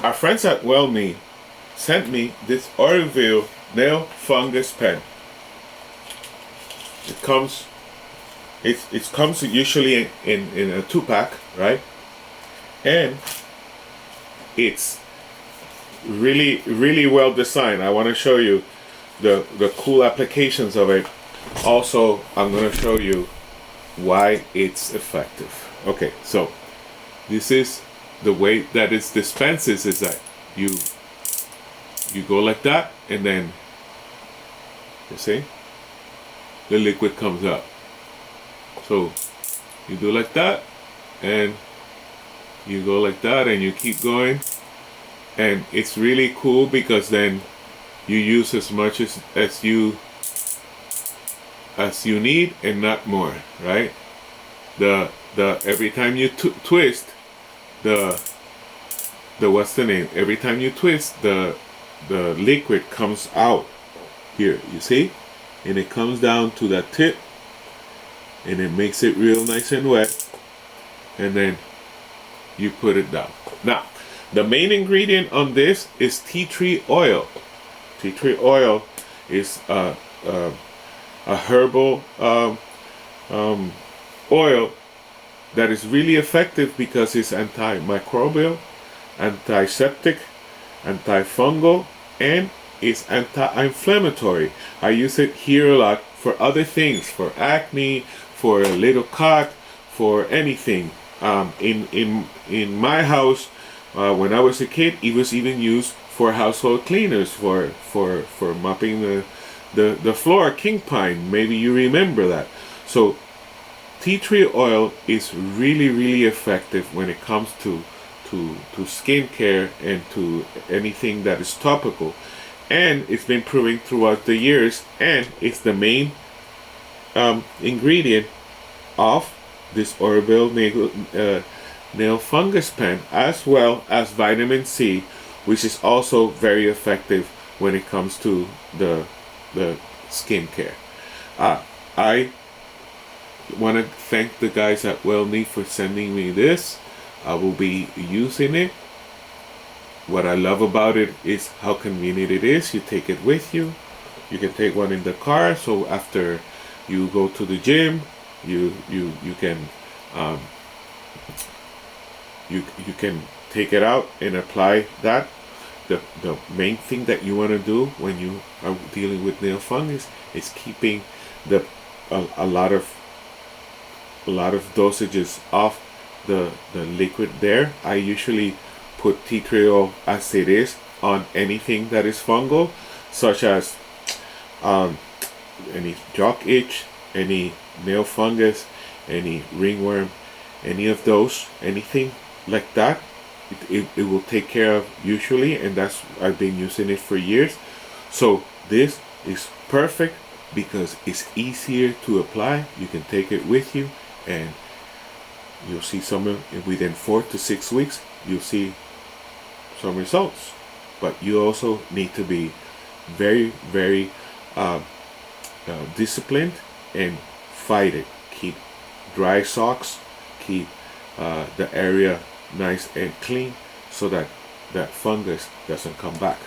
our friends at Wellme sent me this Orville nail fungus pen. It comes usually in a 2-pack, right? And it's really well designed. I want to show you the cool applications of it. Also, I'm going to show you why it's effective. Okay, so this is the way that it's dispensed is that you go like that, and then you see the liquid comes up. So you do like that, and you go like that, and you keep going, and it's really cool because then you use as much as you need and not more, right? The every time you twist the what's the name? Every time you twist the liquid comes out here, you see, and it comes down to that tip, and it makes it real nice and wet, and then you put it down. Now, the main ingredient on this is tea tree oil. Tea tree oil is a herbal oil that is really effective because it's antimicrobial, antiseptic, antifungal, and it's anti-inflammatory. I use it here a lot for other things, for acne, for a little cut, for anything. In my house, when I was a kid, it was even used for household cleaners, for mopping the floor, king pine. Maybe you remember that. So tea tree oil is really effective when it comes to skincare and to anything that is topical, and it's been proven throughout the years, and it's the main ingredient of this Orville nail fungus pen, as well as vitamin C, which is also very effective when it comes to the skincare. I want to thank the guys at Wellme for sending me this. I will be using it. What I love about it is how convenient it is. You take it with you. You can take one in the car, so after you go to the gym, you can you can take it out and apply that. The main thing that you want to do when you are dealing with nail fungus is keeping a lot of dosages of the liquid there. I usually put tea tree oil as it is on anything that is fungal, such as any jock itch, any nail fungus, any ringworm, any of those, anything like that. It will take care of usually, and that's I've been using it for years. So this is perfect because it's easier to apply. You can take it with you, and you'll see within 4 to 6 weeks you'll see some results. But you also need to be very disciplined and fight it. Keep dry socks, keep the area nice and clean so that that fungus doesn't come back.